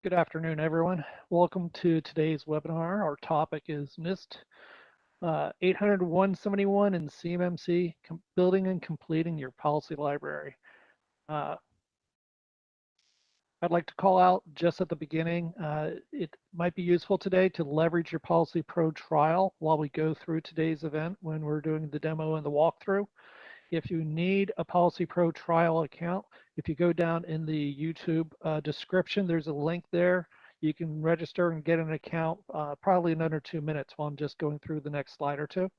Good afternoon, everyone. Welcome to today's webinar. Our topic is NIST 800-171 and CMMC, Building and Completing Your Policy Library. Uh, I'd like to call out just at the beginning, it might be useful today to leverage your Policy Pro trial while we go through today's event when we're doing the demo and the walkthrough. If you need a Policy Pro trial account, if you go down in the YouTube description, there's a link there. You can register and get an account probably in under 2 minutes while I'm just going through the next slide or two.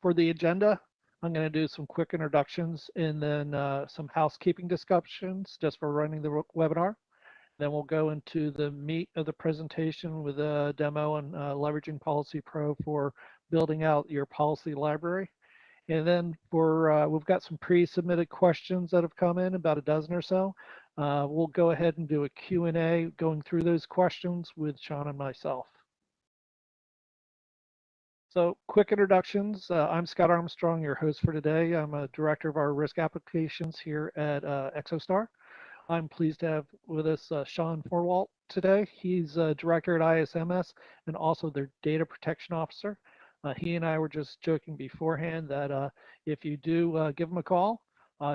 For the agenda, I'm going to do some quick introductions and then some housekeeping discussions just for running the webinar. Then we'll go into the meat of the presentation with a demo and leveraging Policy Pro for building out your policy library. And then we've got some pre-submitted questions that have come in, about a dozen or so. We'll go ahead and do a Q&A going through those questions with Sean and myself. So quick introductions. I'm Scott Armstrong, your host for today. I'm a director of our risk applications here at Exostar. I'm pleased to have with us Sean Fornwalt today. He's director at ISMS and also their data protection officer. He and I were just joking beforehand that if you do give him a call,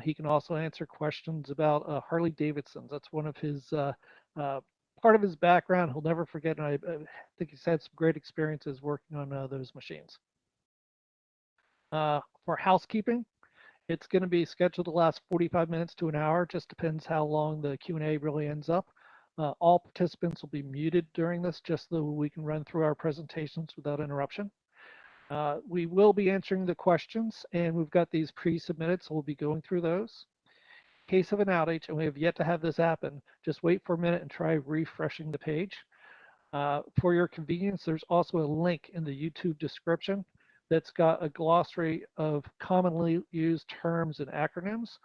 he can also answer questions about Harley Davidsons. That's one of his part of his background. He'll never forget, and I think he's had some great experiences working on those machines. For housekeeping, it's going to be scheduled to last 45 minutes to an hour. Just depends how long the Q&A really ends up. All participants will be muted during this just so we can run through our presentations without interruption. We will be answering the questions, and we've got these pre-submitted, so we'll be going through those. In case of an outage, and we have yet to have this happen, just wait for a minute and try refreshing the page. For your convenience, there's also a link in the YouTube description that's got a glossary of commonly used terms and acronyms.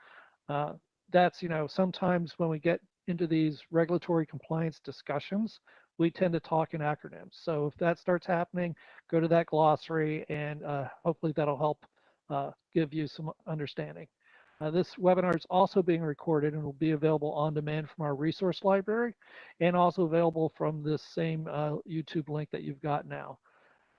That's, sometimes when we get into these regulatory compliance discussions, we tend to talk in acronyms. So if that starts happening, go to that glossary and hopefully that'll help give you some understanding. This webinar is also being recorded and will be available on demand from our resource library and also available from this same YouTube link that you've got now.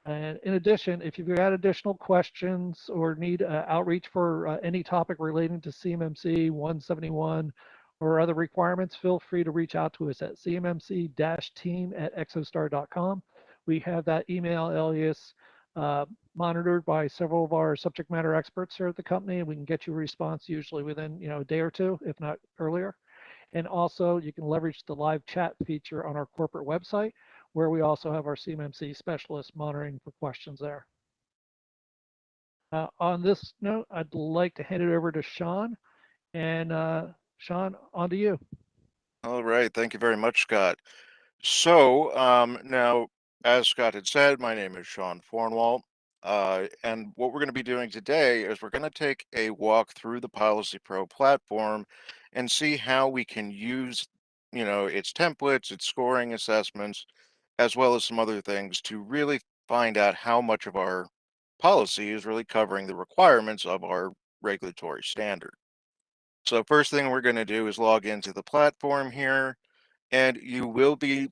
And in addition, if you've got additional questions or need outreach for any topic relating to CMMC 171 or other requirements, feel free to reach out to us at cmmc-team@exostar.com. We have that email alias monitored by several of our subject matter experts here at the company, and we can get you a response usually within a day or two, if not earlier. And also, you can leverage the live chat feature on our corporate website, where we also have our CMMC specialists monitoring for questions there. On this note, I'd like to hand it over to Sean. And Sean, on to you. All right. Thank you very much, Scott. So now, as Scott had said, my name is Sean Fornwalt. And what we're going to be doing today is we're going to take a walk through the Policy Pro platform and see how we can use, its templates, its scoring assessments, as well as some other things to really find out how much of our policy is really covering the requirements of our regulatory standard. So first thing we're going to do is log into the platform here, and you will be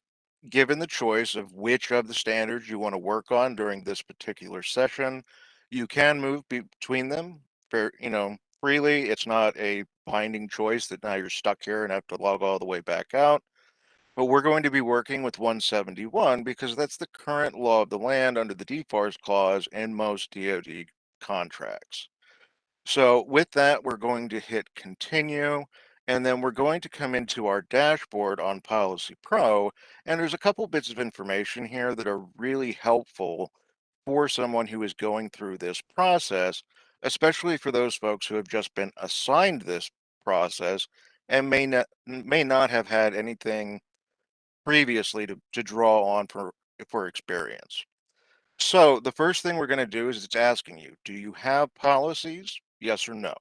given the choice of which of the standards you want to work on during this particular session. You can move between them freely. It's not a binding choice that now you're stuck here and have to log all the way back out. But we're going to be working with 171 because that's the current law of the land under the DFARS clause in most DoD contracts. So with that, we're going to hit continue, and then we're going to come into our dashboard on Policy Pro, and there's a couple bits of information here that are really helpful for someone who is going through this process, especially for those folks who have just been assigned this process and may not have had anything previously to draw on for experience. So the first thing we're going to do is it's asking you, do you have policies? Yes or no.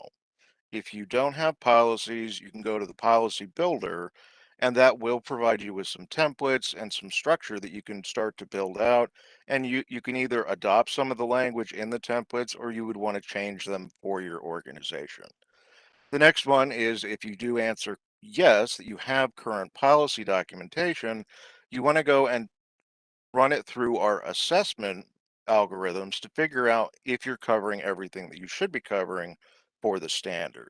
If you don't have policies, you can go to the policy builder, and that will provide you with some templates and some structure that you can start to build out. And you can either adopt some of the language in the templates, or you would want to change them for your organization. The next one is if you do answer yes, that you have current policy documentation, you want to go and run it through our assessment algorithms to figure out if you're covering everything that you should be covering for the standard.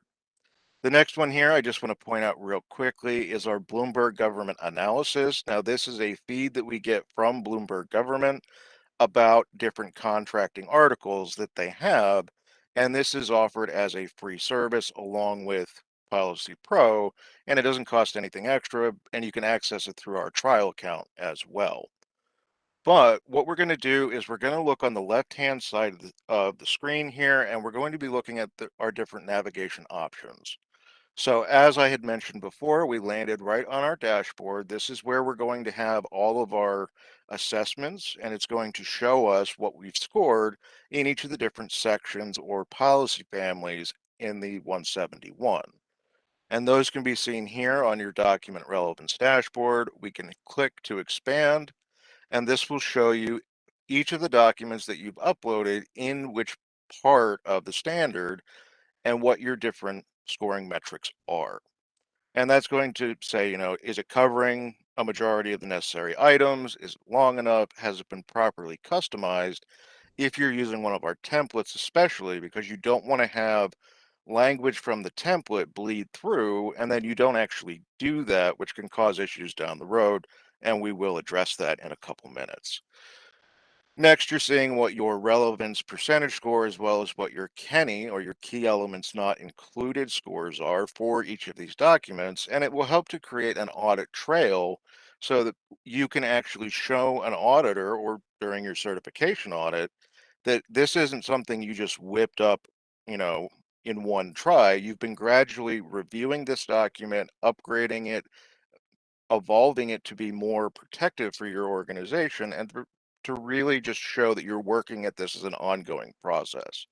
The next one here, I just want to point out real quickly, is our Bloomberg Government Analysis. Now, this is a feed that we get from Bloomberg Government about different contracting articles that they have, and this is offered as a free service along with Policy Pro, and it doesn't cost anything extra, and you can access it through our trial account as well. But what we're going to do is we're going to look on the left-hand side of the screen here, and we're going to be looking at our different navigation options. So as I had mentioned before, we landed right on our dashboard. This is where we're going to have all of our assessments, and it's going to show us what we've scored in each of the different sections or policy families in the 171. And those can be seen here on your document relevance dashboard. We can click to expand, and this will show you each of the documents that you've uploaded in which part of the standard and what your different scoring metrics are. And that's going to say, is it covering a majority of the necessary items? Is it long enough? Has it been properly customized? If you're using one of our templates, especially because you don't want to have language from the template bleed through, and then you don't actually do that, which can cause issues down the road. And we will address that in a couple minutes. Next, you're seeing what your relevance percentage score as well as what your KENI or your key elements not included scores are for each of these documents, and it will help to create an audit trail so that you can actually show an auditor or during your certification audit that this isn't something you just whipped up, you know, in one try. You've been gradually reviewing this document, upgrading it, evolving it to be more protective for your organization and to really just show that you're working at this as an ongoing process.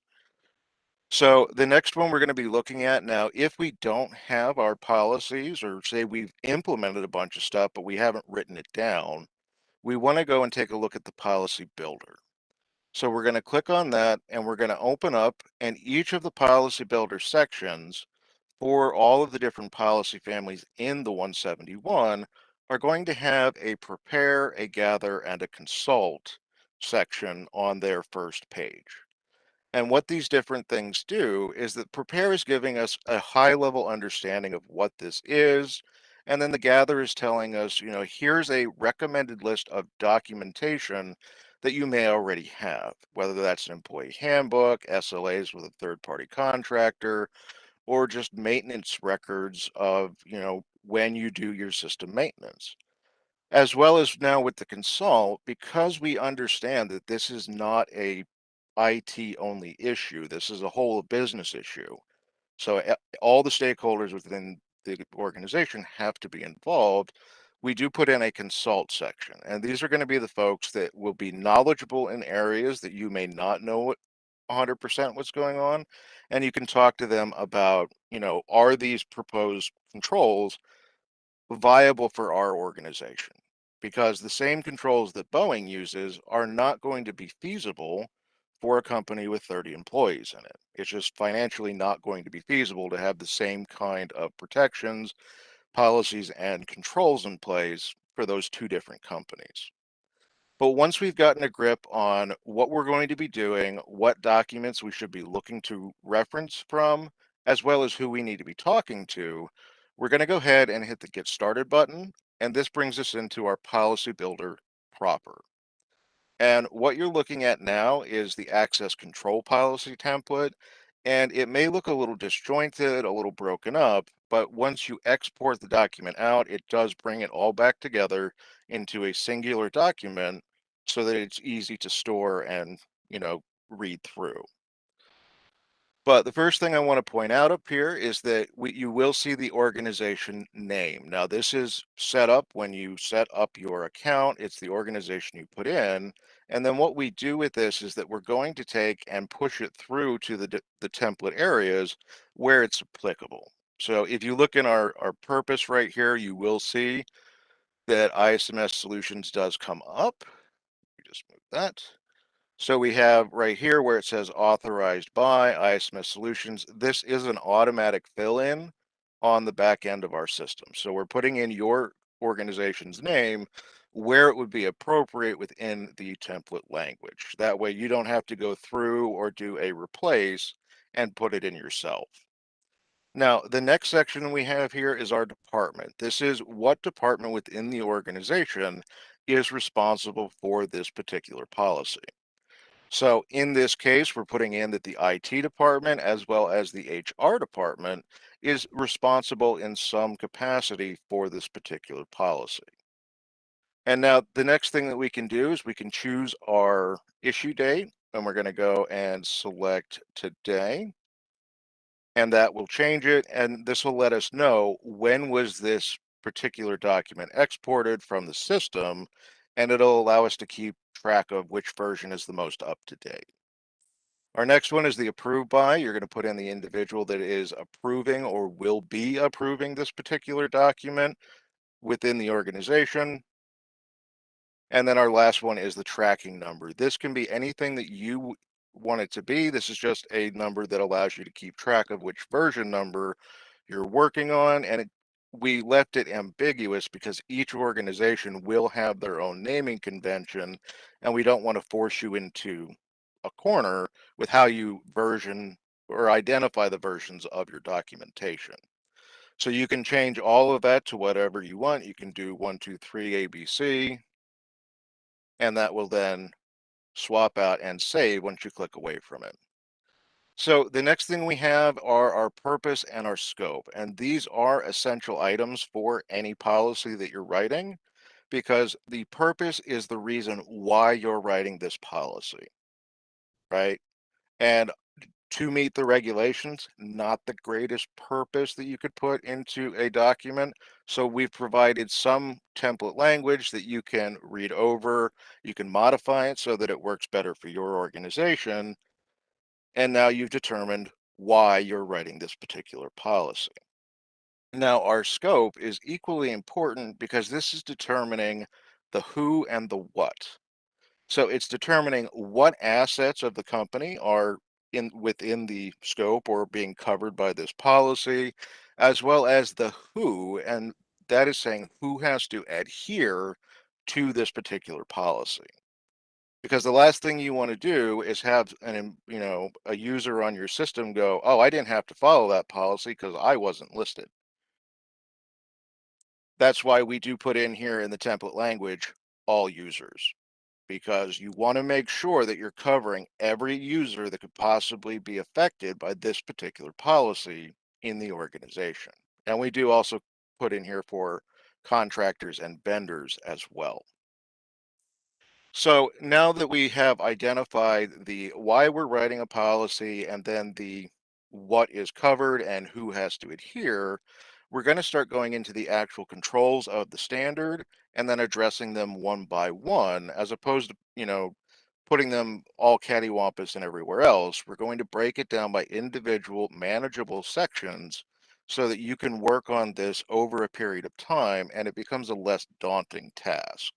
So the next one we're going to be looking at now, if we don't have our policies or say we've implemented a bunch of stuff, but we haven't written it down, we want to go and take a look at the policy builder. So we're going to click on that and we're going to open up, and each of the policy builder sections for all of the different policy families in the 171 are going to have a prepare, a gather, and a consult section on their first page. And what these different things do is that prepare is giving us a high level understanding of what this is. And then the gather is telling us, here's a recommended list of documentation that you may already have, whether that's an employee handbook, SLAs with a third party contractor, or just maintenance records of, when you do your system maintenance. As well as now with the consult, because we understand that this is not a IT only issue, this is a whole business issue. So all the stakeholders within the organization have to be involved. We do put in a consult section, and these are going to be the folks that will be knowledgeable in areas that you may not know 100% what's going on, and you can talk to them about, are these proposed controls viable for our organization? Because the same controls that Boeing uses are not going to be feasible for a company with 30 employees in it. It's just financially not going to be feasible to have the same kind of protections, policies, and controls in place for those two different companies. But once we've gotten a grip on what we're going to be doing, what documents we should be looking to reference from, as well as who we need to be talking to, we're going to go ahead and hit the Get Started button. And this brings us into our policy builder proper. And what you're looking at now is the access control policy template. And it may look a little disjointed, a little broken up, but once you export the document out, it does bring it all back together into a singular document so that it's easy to store and, read through. But the first thing I want to point out up here is that you will see the organization name. Now, this is set up when you set up your account. It's the organization you put in. And then what we do with this is that we're going to take and push it through to the template areas where it's applicable. So if you look in our purpose right here, you will see that ISMS Solutions does come up. We just move that. So we have right here where it says authorized by ISMS Solutions. This is an automatic fill-in on the back end of our system. So we're putting in your organization's name where it would be appropriate within the template language. That way you don't have to go through or do a replace and put it in yourself. Now, the next section we have here is our department. This is what department within the organization is responsible for this particular policy. So in this case, we're putting in that the IT department as well as the HR department is responsible in some capacity for this particular policy. And now the next thing that we can do is we can choose our issue date, and we're going to go and select today, and that will change it. And this will let us know when was this particular document exported from the system, and it'll allow us to keep track of which version is the most up to date. Our next one is the approved by. You're going to put in the individual that is approving or will be approving this particular document within the organization. And then our last one is the tracking number. This can be anything that you want it to be. This is just a number that allows you to keep track of which version number you're working on. And we left it ambiguous because each organization will have their own naming convention, and we don't want to force you into a corner with how you version or identify the versions of your documentation. So you can change all of that to whatever you want. You can do 1, 2, 3, ABC, and that will then swap out and save once you click away from it. So the next thing we have are our purpose and our scope, and these are essential items for any policy that you're writing, because the purpose is the reason why you're writing this policy, right? And to meet the regulations, not the greatest purpose that you could put into a document. So we've provided some template language that you can read over. You can modify it so that it works better for your organization. And now you've determined why you're writing this particular policy. Now, our scope is equally important because this is determining the who and the what. So it's determining what assets of the company are within the scope or being covered by this policy, as well as the who, and that is saying who has to adhere to this particular policy. Because the last thing you want to do is have a user on your system go, "Oh, I didn't have to follow that policy because I wasn't listed." That's why we do put in here in the template language all users, because you want to make sure that you're covering every user that could possibly be affected by this particular policy in the organization. And we do also put in here for contractors and vendors as well. So now that we have identified the why we're writing a policy and then the what is covered and who has to adhere, we're going to start going into the actual controls of the standard and then addressing them one by one, as opposed to, putting them all cattywampus and everywhere else. We're going to break it down by individual manageable sections so that you can work on this over a period of time and it becomes a less daunting task.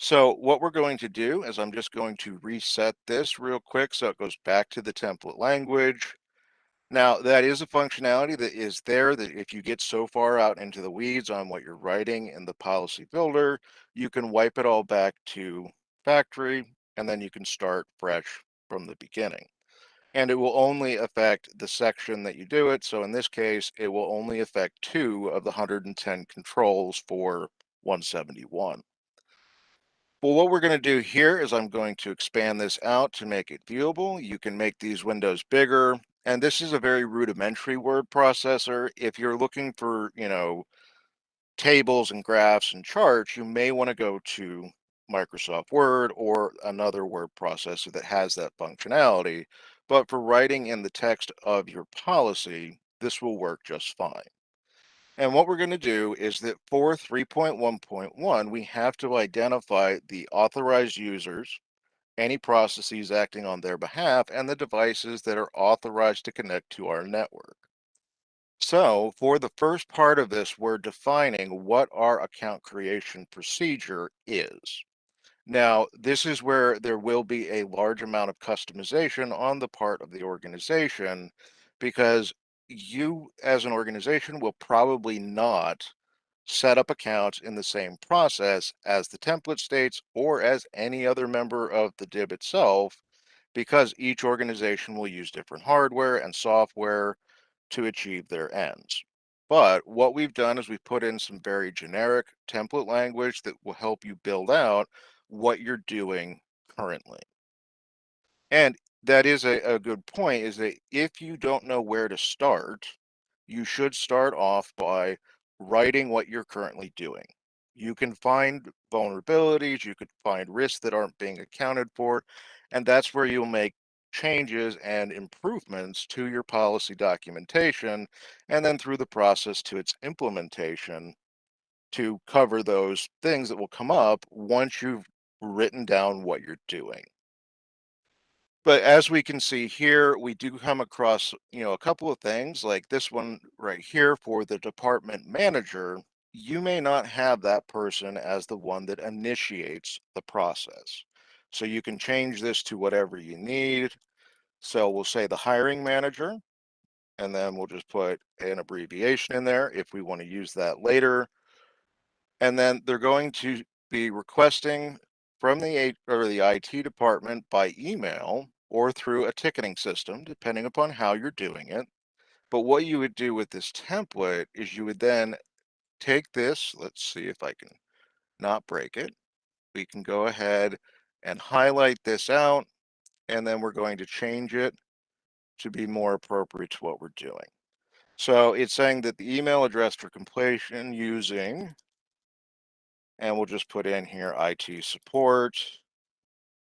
So what we're going to do is I'm just going to reset this real quick so it goes back to the template language. Now, that is a functionality that is there that if you get so far out into the weeds on what you're writing in the policy builder, you can wipe it all back to factory, and then you can start fresh from the beginning. And it will only affect the section that you do it. So in this case, it will only affect 2 of the 110 controls for 171. Well, what we're going to do here is I'm going to expand this out to make it viewable. You can make these windows bigger. And this is a very rudimentary word processor. If you're looking for, tables and graphs and charts, you may want to go to Microsoft Word or another word processor that has that functionality. But for writing in the text of your policy, this will work just fine. And what we're going to do is that for 3.1.1, we have to identify the authorized users, any processes acting on their behalf, and the devices that are authorized to connect to our network. So for the first part of this, we're defining what our account creation procedure is. Now, this is where there will be a large amount of customization on the part of the organization because you as an organization will probably not set up accounts in the same process as the template states or as any other member of the DIB itself, because each organization will use different hardware and software to achieve their ends. But what we've done is we've put in some very generic template language that will help you build out what you're doing currently. And that is a good point, is that if you don't know where to start, you should start off by writing what you're currently doing. You can find vulnerabilities, you could find risks that aren't being accounted for, and that's where you'll make changes and improvements to your policy documentation, and then through the process to its implementation to cover those things that will come up once you've written down what you're doing. But as we can see here, we do come across, a couple of things like this one right here for the department manager. You may not have that person as the one that initiates the process. So you can change this to whatever you need. So we'll say the hiring manager, and then we'll just put an abbreviation in there if we want to use that later. And then they're going to be requesting from the IT department by email or through a ticketing system, depending upon how you're doing it. But what you would do with this template is you would then take this, let's see if I can not break it. We can go ahead and highlight this out, and then we're going to change it to be more appropriate to what we're doing. So it's saying that the email address for completion using, and we'll just put in here IT support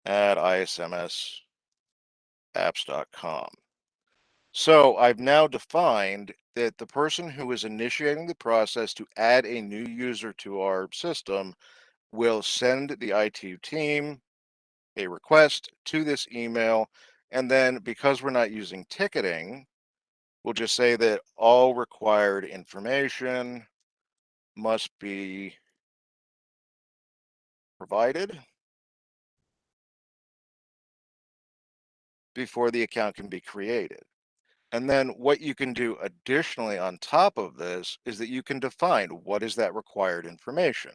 at ismsapps.com. So I've now defined that the person who is initiating the process to add a new user to our system will send the IT team a request to this email. And then because we're not using ticketing, we'll just say that all required information must be provided before the account can be created. And then what you can do additionally on top of this is that you can define what is that required information.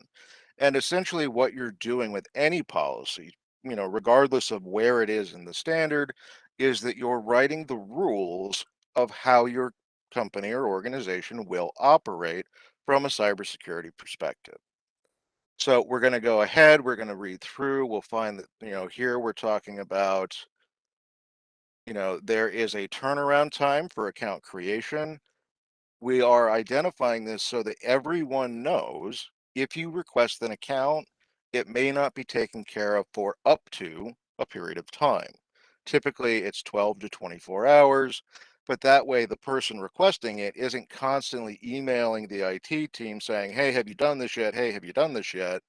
And essentially what you're doing with any policy, regardless of where it is in the standard, is that you're writing the rules of how your company or organization will operate from a cybersecurity perspective. So we're going to go ahead, we're going to read through, we'll find that, here we're talking about, there is a turnaround time for account creation. We are identifying this so that everyone knows if you request an account, it may not be taken care of for up to a period of time. Typically, it's 12 to 24 hours, but that way the person requesting it isn't constantly emailing the IT team saying, hey, have you done this yet? Hey, have you done this yet?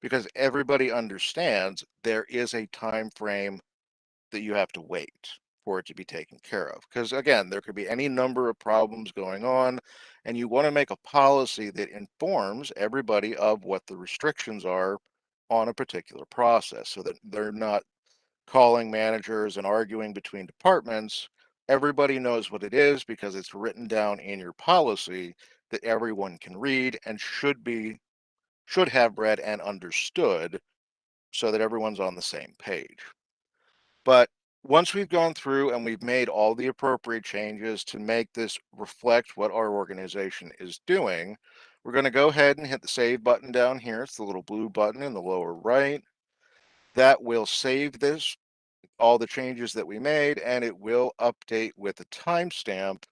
Because everybody understands there is a time frame that you have to wait for it to be taken care of. Because again, there could be any number of problems going on, and you want to make a policy that informs everybody of what the restrictions are on a particular process so that they're not calling managers and arguing between departments. Everybody knows what it is because it's written down in your policy that everyone can read and should have read and understood so that everyone's on the same page. But once we've gone through and we've made all the appropriate changes to make this reflect what our organization is doing, we're going to go ahead and hit the save button down here. It's the little blue button in the lower right. That will save this, all the changes that we made, and it will update with a timestamp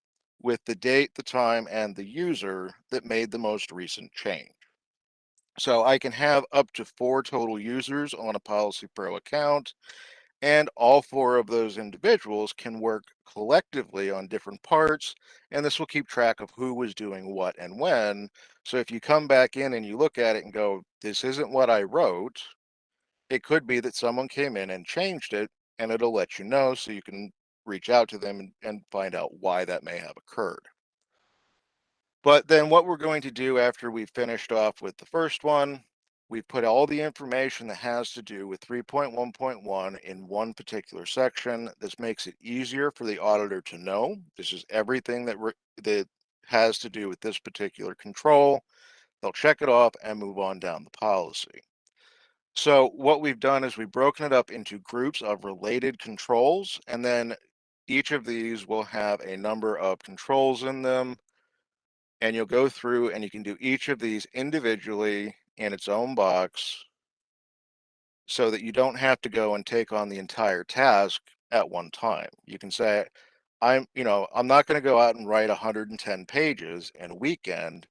with the date, the time, and the user that made the most recent change. So I can have up to 4 total users on a Policy Pro account, and all 4 of those individuals can work collectively on different parts, and this will keep track of who was doing what and when. So if you come back in and you look at it and go, this isn't what I wrote, it could be that someone came in and changed it, and it'll let you know so you can reach out to them and find out why that may have occurred. But then what we're going to do after we've finished off with the first one we've put all the information that has to do with 3.1.1 in one particular section. This makes it easier for the auditor to know. This is everything that has to do with this particular control. They'll check it off and move on down the policy. So what we've done is we've broken it up into groups of related controls, and then each of these will have a number of controls in them, and you'll go through and you can do each of these individually in its own box so that you don't have to go and take on the entire task at one time. You can say, I'm not going to go out and write 110 pages in a weekend,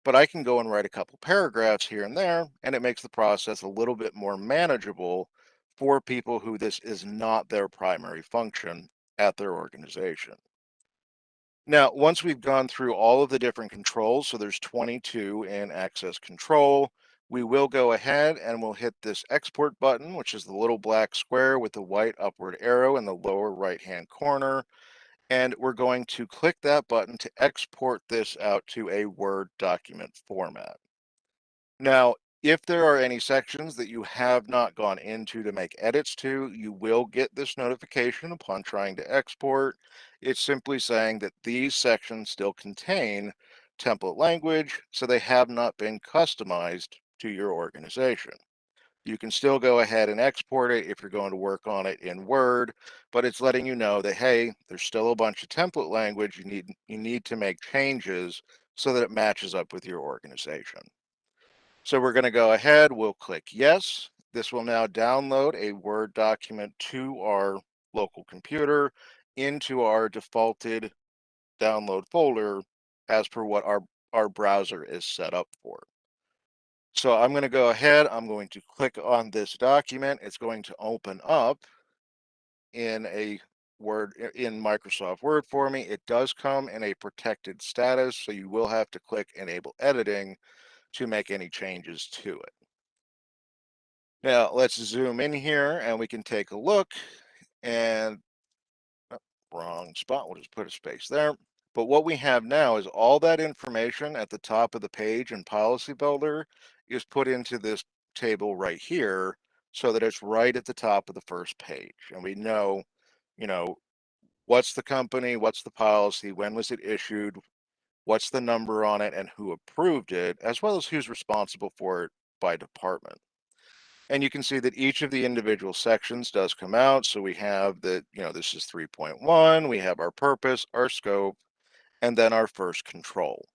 but I can go and write a couple paragraphs here and there, and it makes the process a little bit more manageable for people who this is not their primary function at their organization. Now, once we've gone through all of the different controls, so there's 22 in access control, we will go ahead and we'll hit this export button, which is the little black square with the white upward arrow in the lower right-hand corner. And we're going to click that button to export this out to a Word document format. Now, if there are any sections that you have not gone into to make edits to, you will get this notification upon trying to export. It's simply saying that these sections still contain template language, so they have not been customized to your organization. You can still go ahead and export it if you're going to work on it in Word, but it's letting you know that, hey, there's still a bunch of template language you need to make changes so that it matches up with your organization. So we're going to go ahead, we'll click yes. This will now download a Word document to our local computer into our defaulted download folder as per what our browser is set up for. So I'm going to go ahead, I'm going to click on this document. It's going to open up in in Microsoft Word for me. It does come in a protected status, so you will have to click enable editing to make any changes to it. Now let's zoom in here and we can take a look, and oh, wrong spot, we'll just put a space there. But what we have now is all that information at the top of the page in Policy Builder is put into this table right here so that it's right at the top of the first page. And we know, you know, what's the company, what's the policy, when was it issued, what's the number on it, and who approved it, as well as who's responsible for it by department. And you can see that each of the individual sections does come out. So we have that, this is 3.1, we have our purpose, our scope, and then our first control.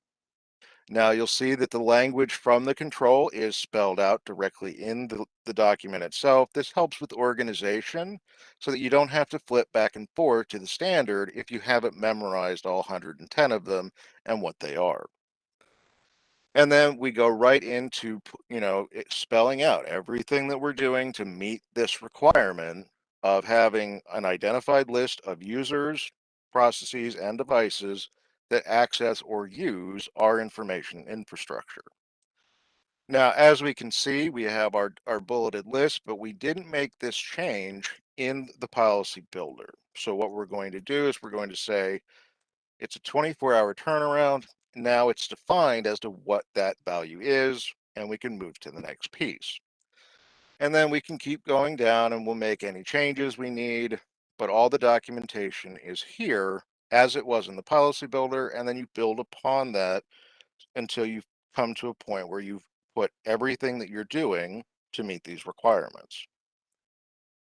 Now you'll see that the language from the control is spelled out directly in the document itself. This helps with organization so that you don't have to flip back and forth to the standard if you haven't memorized all 110 of them and what they are. And then we go right into, spelling out everything that we're doing to meet this requirement of having an identified list of users, processes, and devices that access or use our information infrastructure. Now, as we can see, we have our bulleted list, but we didn't make this change in the policy builder. So what we're going to do is we're going to say, it's a 24-hour turnaround. Now it's defined as to what that value is, and we can move to the next piece. And then we can keep going down and we'll make any changes we need, but all the documentation is here as it was in the policy builder, and then you build upon that until you come to a point where you've put everything that you're doing to meet these requirements.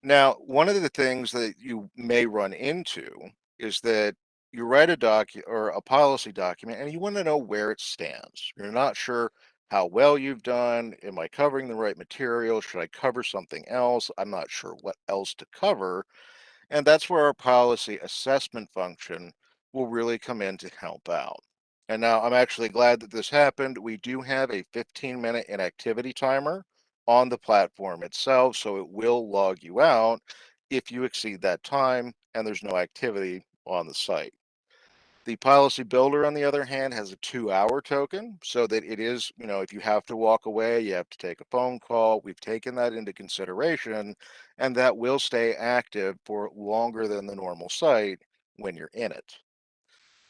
Now, one of the things that you may run into is that you write a or a policy document and you want to know where it stands. You're not sure how well you've done. Am I covering the right material? Should I cover something else? I'm not sure what else to cover. And that's where our policy assessment function will really come in to help out. And now I'm actually glad that this happened. We do have a 15-minute inactivity timer on the platform itself, so it will log you out if you exceed that time and there's no activity on the site. The policy builder, on the other hand, has a 2-hour token so that it is, if you have to walk away, you have to take a phone call. We've taken that into consideration, and that will stay active for longer than the normal site when you're in it.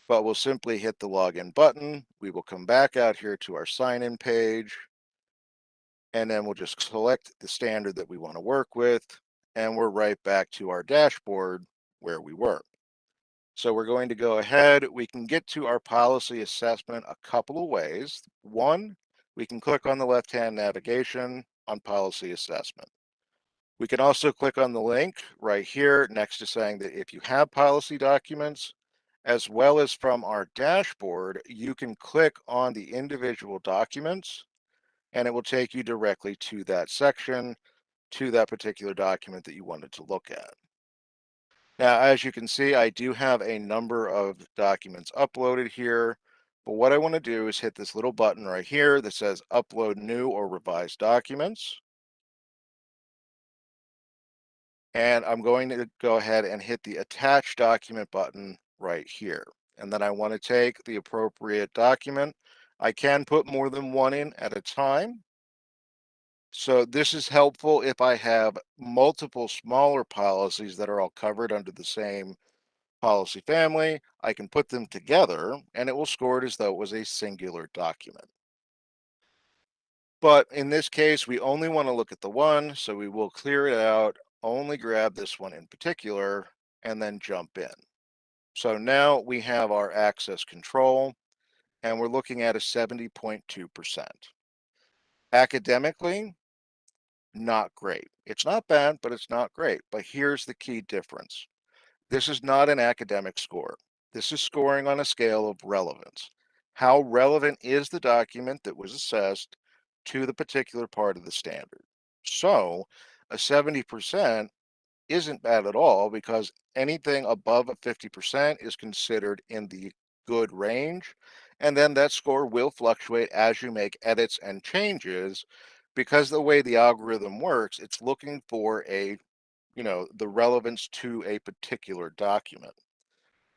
But we'll simply hit the login button. We will come back out here to our sign in page. and then we'll just select the standard that we want to work with, and we're right back to our dashboard where we were. So we're going to go ahead, we can get to our policy assessment a couple of ways. One, we can click on the left-hand navigation on policy assessment. We can also click on the link right here next to saying that if you have policy documents, as well as from our dashboard, you can click on the individual documents and it will take you directly to that section, to that particular document that you wanted to look at. Now, as you can see, I do have a number of documents uploaded here, but what I want to do is hit this little button right here that says upload new or revised documents. And I'm going to go ahead and hit the attach document button right here. And then I want to take the appropriate document. I can put more than one in at a time. So this is helpful if I have multiple smaller policies that are all covered under the same policy family. I can put them together and it will score it as though it was a singular document. But in this case, we only want to look at the one, so we will clear it out, only grab this one in particular, and then jump in. So now we have our access control, and we're looking at a 70.2%. Academically, not great. It's not bad, but it's not great. But here's the key difference. This is not an academic score. This is scoring on a scale of relevance. How relevant is the document that was assessed to the particular part of the standard? So a 70% isn't bad at all because anything above a 50% is considered in the good range. And then that score will fluctuate as you make edits and changes because the way the algorithm works, it's looking for the relevance to a particular document.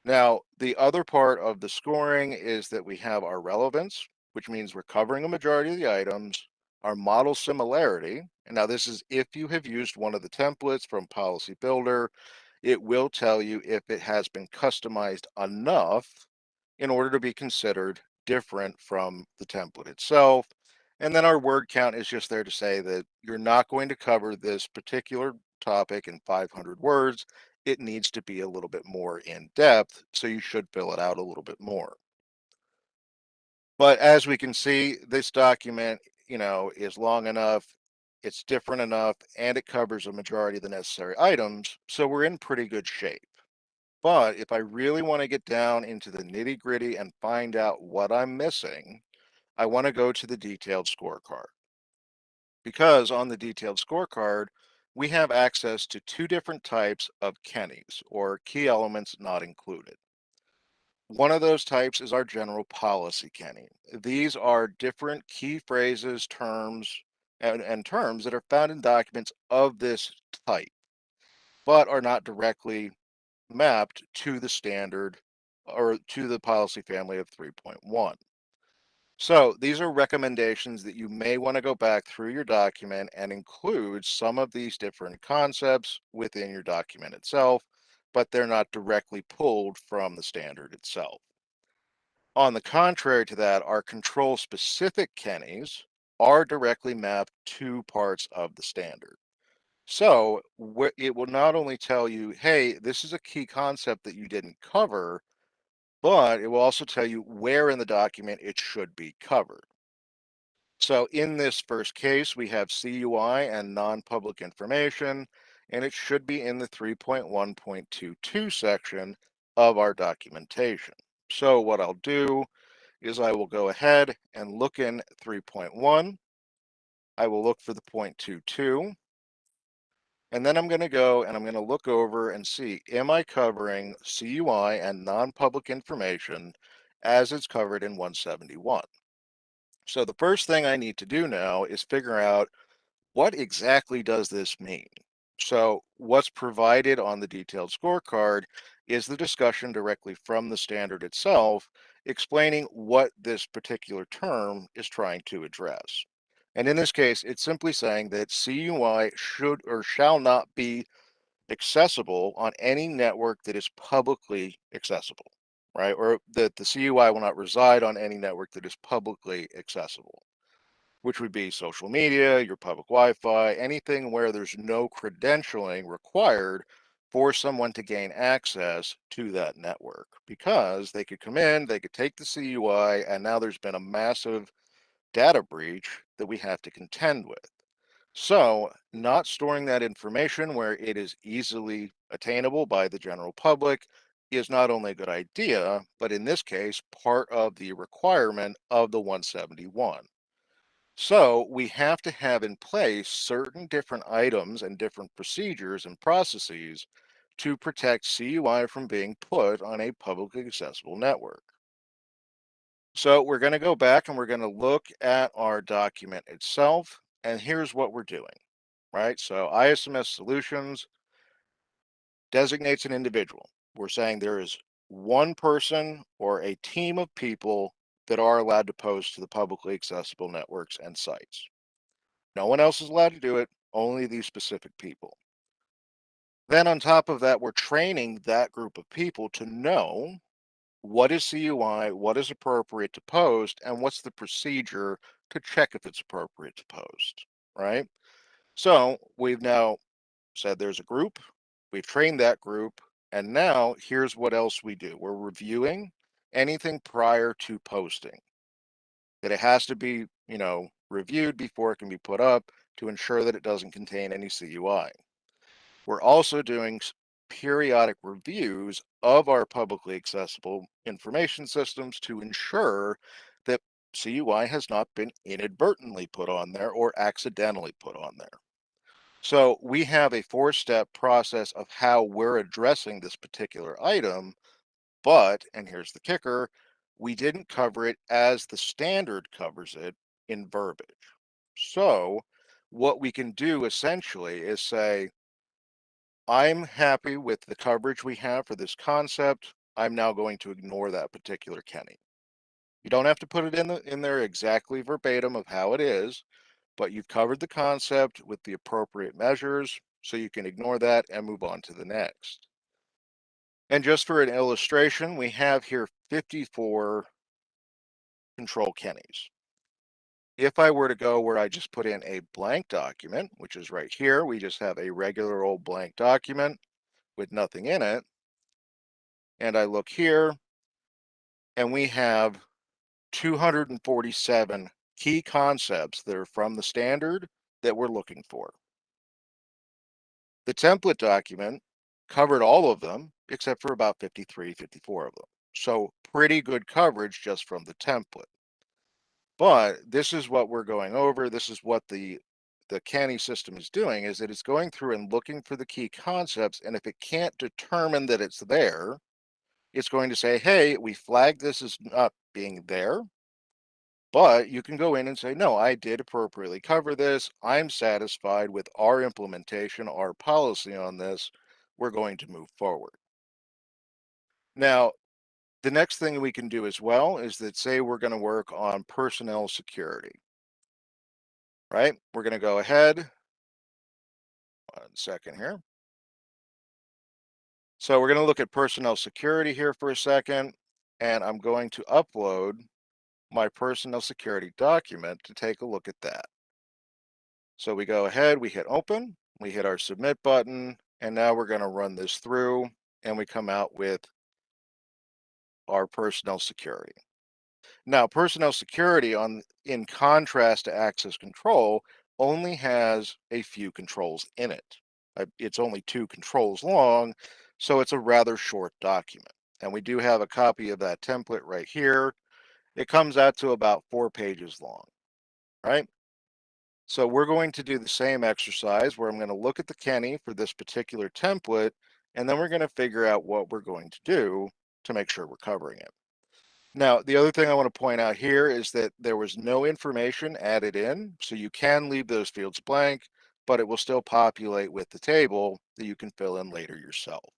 Now, the other part of the scoring is that we have our relevance, which means we're covering a majority of the items, our model similarity, and now this is if you have used one of the templates from Policy Builder, it will tell you if it has been customized enough in order to be considered different from the template itself. And then our word count is just there to say that you're not going to cover this particular topic in 500 words. It needs to be a little bit more in depth, so you should fill it out a little bit more. But as we can see, this document, is long enough, it's different enough, and it covers a majority of the necessary items, so we're in pretty good shape. But if I really want to get down into the nitty gritty and find out what I'm missing, I want to go to the detailed scorecard. Because on the detailed scorecard, we have access to two different types of KENNIes, or key elements not included. One of those types is our general policy KENNY. These are different key phrases, terms, and terms that are found in documents of this type, but are not directly mapped to the standard or to the policy family of 3.1. So these are recommendations that you may want to go back through your document and include some of these different concepts within your document itself, but they're not directly pulled from the standard itself. On the contrary to that, our control specific KENNIes are directly mapped to parts of the standard. So it will not only tell you, hey, this is a key concept that you didn't cover, but it will also tell you where in the document it should be covered. So in this first case, we have CUI and non-public information, and it should be in the 3.1.22 section of our documentation. So what I'll do is I will go ahead and look in 3.1. I will look for the 0.22. And then I'm going to go and I'm going to look over and see, am I covering CUI and non-public information as it's covered in 171? So the first thing I need to do now is figure out what exactly does this mean? So what's provided on the detailed scorecard is the discussion directly from the standard itself, explaining what this particular term is trying to address. And in this case, it's simply saying that CUI should or shall not be accessible on any network that is publicly accessible, right? Or that the CUI will not reside on any network that is publicly accessible. which would be social media, your public Wi-Fi, anything where there's no credentialing required for someone to gain access to that network, because they could come in, they could take the CUI, and now there's been a massive data breach that we have to contend with. So, not storing that information where it is easily attainable by the general public is not only a good idea, but in this case, part of the requirement of the 171. So, we have to have in place certain different items and different procedures and processes to protect CUI from being put on a publicly accessible network. So, we're going to go back and we're going to look at our document itself, and here's what we're doing. Right? So ISMS Solutions designates an individual. We're saying there is one person or a team of people that are allowed to post to the publicly accessible networks and sites. No one else is allowed to do it, only these specific people. Then on top of that, we're training that group of people to know what is CUI, what is appropriate to post, and what's the procedure to check if it's appropriate to post, right? So we've now said there's a group, we've trained that group, and now here's what else we do. We're reviewing anything prior to posting. That it has to be, reviewed before it can be put up to ensure that it doesn't contain any CUI. We're also doing periodic reviews of our publicly accessible information systems to ensure that CUI has not been inadvertently put on there or accidentally put on there. So we have a four-step process of how we're addressing this particular item, but, and here's the kicker, we didn't cover it as the standard covers it in verbiage. So what we can do essentially is say, I'm happy with the coverage we have for this concept. I'm now going to ignore that particular Kenny. You don't have to put it in there exactly verbatim of how it is, but you've covered the concept with the appropriate measures, so you can ignore that and move on to the next. And just for an illustration, we have here 54 control Kennys. If I were to go where I just put in a blank document, which is right here, we just have a regular old blank document with nothing in it, and I look here, and we have 247 key concepts that are from the standard that we're looking for. The template document covered all of them except for about 53, 54 of them. So pretty good coverage just from the template. But this is what we're going over. This is what the canny system is doing, is that it's going through and looking for the key concepts. And if it can't determine that it's there, it's going to say, hey, we flagged this as not being there. But you can go in and say, no, I did appropriately cover this. I'm satisfied with our implementation, our policy on this. We're going to move forward. Now, the next thing we can do as well is that, say we're going to work on personnel security, right? We're going to go ahead, 1 second here. So we're going to look at personnel security here for a second, and I'm going to upload my personnel security document to take a look at that. So we go ahead, we hit open, we hit our submit button, and now we're going to run this through, and we come out with our personnel security. Now, personnel security, in contrast to access control, only has a few controls in it. It's only 2 controls long, so it's a rather short document. And we do have a copy of that template right here. It comes out to about 4 pages long, right? So we're going to do the same exercise where I'm going to look at the Kenny for this particular template, and then we're going to figure out what we're going to do to make sure we're covering it. Now, the other thing I want to point out here is that there was no information added in, so you can leave those fields blank, but it will still populate with the table that you can fill in later yourself.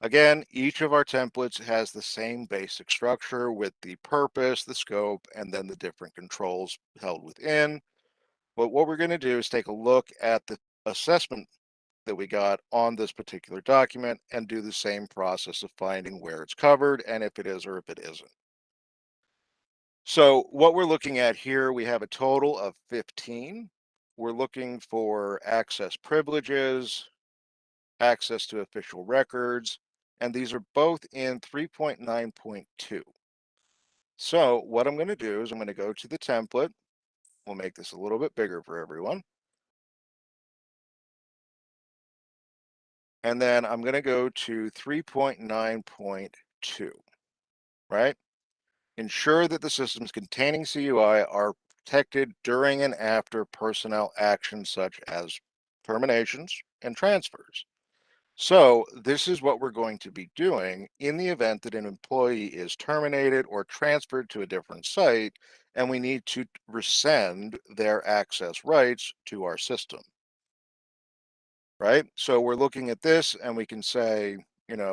Again, each of our templates has the same basic structure with the purpose, the scope, and then the different controls held within. But what we're going to do is take a look at the assessment that we got on this particular document and do the same process of finding where it's covered and if it is or if it isn't. So what we're looking at here, we have a total of 15. We're looking for access privileges, access to official records, and these are both in 3.9.2. So what I'm going to do is I'm going to go to the template. We'll make this a little bit bigger for everyone. And then I'm going to go to 3.9.2, right? Ensure that the systems containing CUI are protected during and after personnel actions such as terminations and transfers. So this is what we're going to be doing in the event that an employee is terminated or transferred to a different site, and we need to rescind their access rights to our system, right? So we're looking at this and we can say,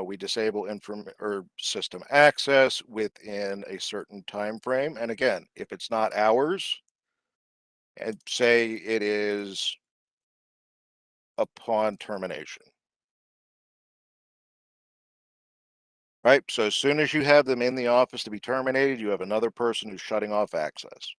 we disable inform or system access within a certain time frame. And again, if it's not hours, and say it is upon termination, right? So as soon as you have them in the office to be terminated, you have another person who's shutting off access.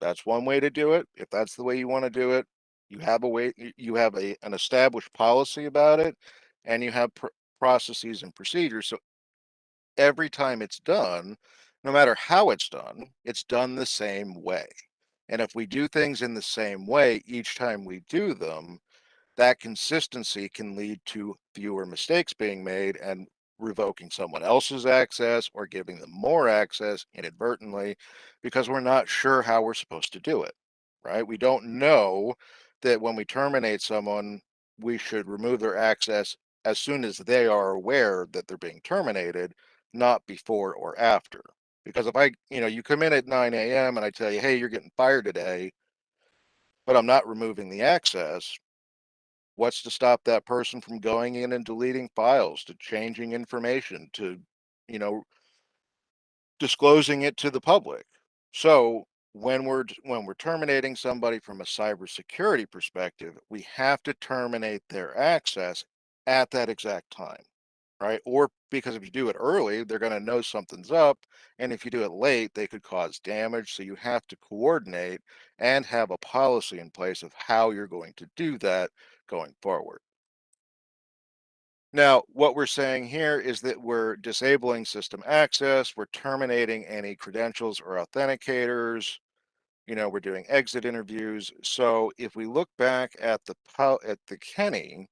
That's one way to do it. If that's the way you want to do it, you have a way, you have an established policy about it, and you have processes and procedures. So every time it's done, no matter how it's done the same way. And if we do things in the same way each time we do them, that consistency can lead to fewer mistakes being made and revoking someone else's access or giving them more access inadvertently because we're not sure how we're supposed to do it, right? We don't know that when we terminate someone, we should remove their access as soon as they are aware that they're being terminated, not before or after. Because if you come in at 9 a.m. and I tell you, hey, you're getting fired today, but I'm not removing the access, what's to stop that person from going in and deleting files, to changing information, to, you know, disclosing it to the public? So when we're terminating somebody from a cybersecurity perspective, we have to terminate their access at that exact time, right? Or because if you do it early, they're going to know something's up, and if you do it late, they could cause damage. So you have to coordinate and have a policy in place of how you're going to do that going forward. Now, what we're saying here is that we're disabling system access, we're terminating any credentials or authenticators, we're doing exit interviews. So if we look back at the Kenny,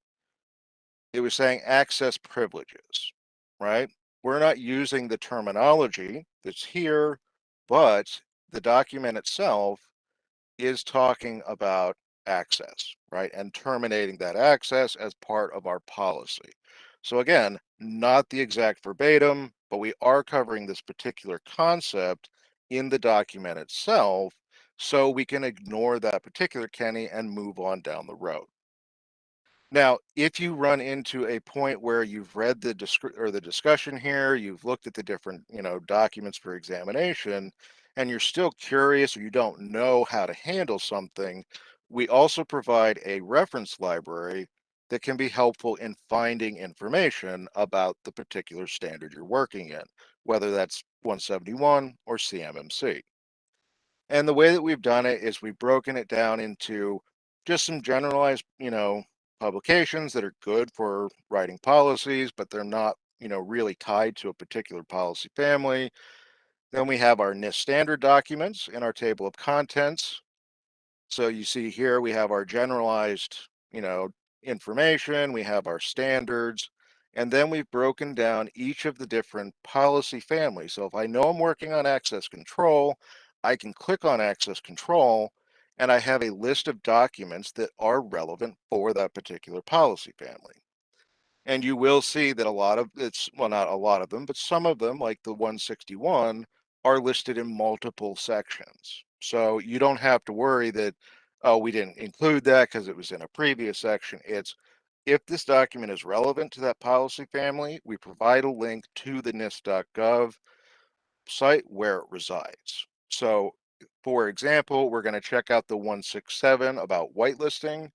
it was saying access privileges, right? We're not using the terminology that's here, but the document itself is talking about access, right? And terminating that access as part of our policy. So again, not the exact verbatim, but we are covering this particular concept in the document itself, so we can ignore that particular Kenny and move on down the road. Now, if you run into a point where you've read the discussion here, you've looked at the different, documents for examination, and you're still curious or you don't know how to handle something, we also provide a reference library that can be helpful in finding information about the particular standard you're working in, whether that's 171 or CMMC. And the way that we've done it is we've broken it down into just some generalized, publications that are good for writing policies, but they're not, really tied to a particular policy family. Then we have our NIST standard documents in our table of contents. So you see here we have our generalized, information, we have our standards, and then we've broken down each of the different policy families. So if I know I'm working on access control, I can click on access control and I have a list of documents that are relevant for that particular policy family. And you will see that a lot of it's, well, not a lot of them, but some of them, like the 161, are listed in multiple sections. So you don't have to worry that, oh, we didn't include that because it was in a previous section. It's if this document is relevant to that policy family, we provide a link to the NIST.gov site where it resides. So, for example, we're going to check out the 167 about whitelisting,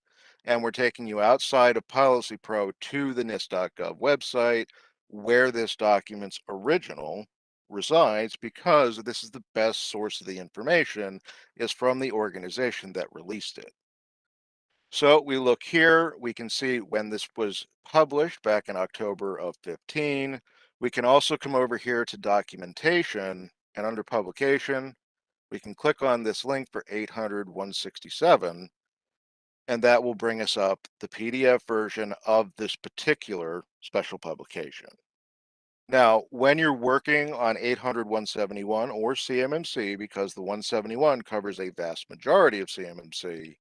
and we're taking you outside of Policy Pro to the NIST.gov website where this document's original resides because this is the best source of the information is from the organization that released it. So we look here, we can see when this was published back in October of 15. We can also come over here to documentation, and under publication, we can click on this link for 800-167, and that will bring us up the PDF version of this particular special publication. Now, when you're working on 800-171 or CMMC, because the 171 covers a vast majority of CMMC,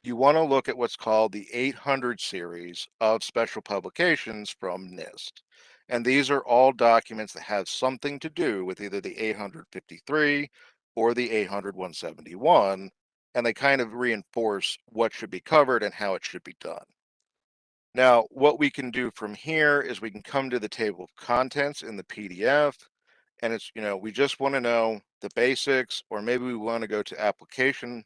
you want to look at what's called the 800 series of special publications from NIST. And these are all documents that have something to do with either the 853 or the 800-171, and they kind of reinforce what should be covered and how it should be done. Now, what we can do from here is we can come to the table of contents in the PDF, and it's, we just want to know the basics, or maybe we want to go to application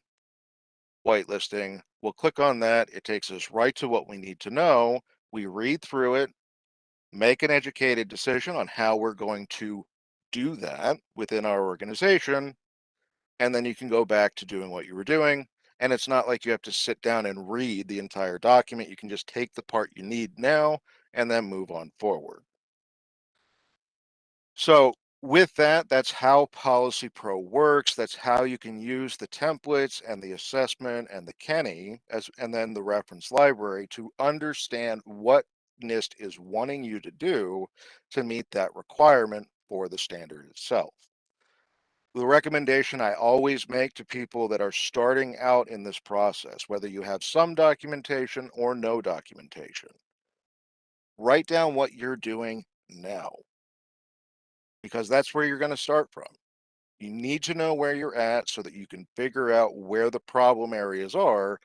whitelisting. We'll click on that. It takes us right to what we need to know. We read through it, make an educated decision on how we're going to do that within our organization, and then you can go back to doing what you were doing. And it's not like you have to sit down and read the entire document. You can just take the part you need now and then move on forward. So with that, that's how Policy Pro works. That's how you can use the templates and the assessment and the Kenny and then the reference library to understand what NIST is wanting you to do to meet that requirement for the standard itself. The recommendation I always make to people that are starting out in this process, whether you have some documentation or no documentation, write down what you're doing now, because that's where you're going to start from. You need to know where you're at so that you can figure out where the problem areas are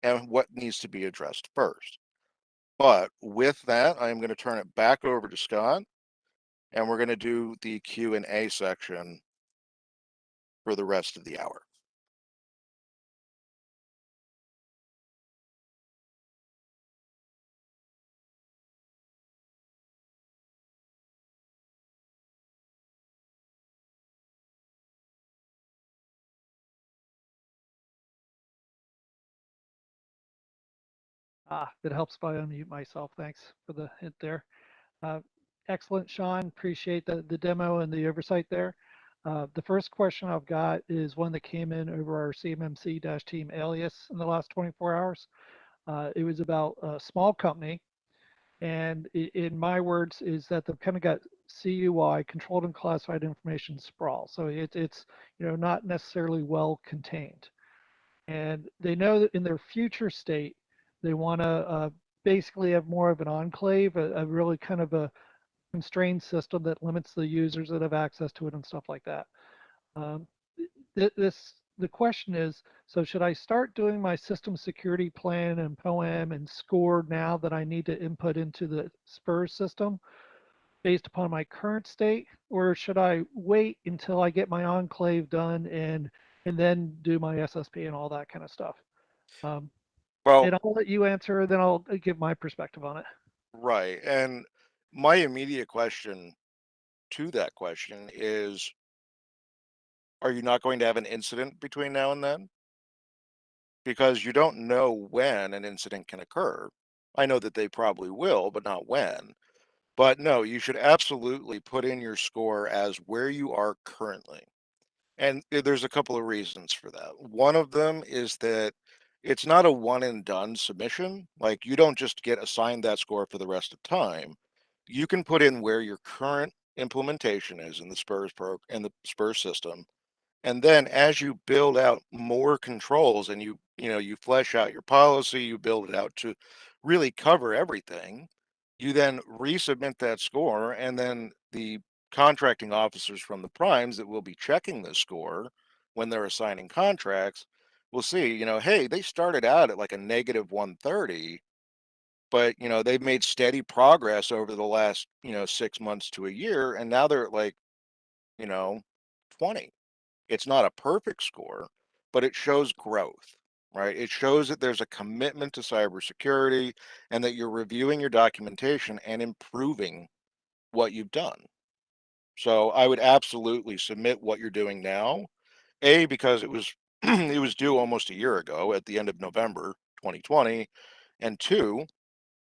and what needs to be addressed first. But with that, I'm going to turn it back over to Scott, and we're going to do the Q&A section for the rest of the hour. It helps if I unmute myself. Thanks for the hint there. Uh, Excellent, Sean. Appreciate the demo and the oversight there. The first question I've got is one that came in over our CMMC-team alias in the last 24 hours. It was about a small company, and in my words, is that they've kind of got CUI, controlled and classified information sprawl. So it's not necessarily well contained, and they know that in their future state they want to basically have more of an enclave, a really kind of a constrained system that limits the users that have access to it and stuff like that. Um, the question is, so should I start doing my system security plan and POAM and score now that I need to input into the SPURS system based upon my current state, or should I wait until I get my enclave done and then do my SSP and all that kind of stuff? Um, Well, and I'll let you answer, then I'll give my perspective on it. right. And my immediate question to that question is, are you not going to have an incident between now and then? Because you don't know when an incident can occur. I know that they probably will, but not when. But no, you should absolutely put in your score as where you are currently. And there's a couple of reasons for that. One of them is that it's not a one and done submission. Like, you don't just get assigned that score for the rest of time. You can put in where your current implementation is in the Spurs system, and then as you build out more controls and you flesh out your policy, you build it out to really cover everything, you then resubmit that score, and then the contracting officers from the primes that will be checking the score when they're assigning contracts will see, hey, they started out at like a negative 130, but they've made steady progress over the last 6 months to a year, and now they're at like, you know 20. It's not a perfect score, but it shows growth, right? It shows that there's a commitment to cybersecurity and that you're reviewing your documentation and improving what you've done. So I would absolutely submit what you're doing now. A, because it was it was due almost a year ago at the end of November 2020, and two,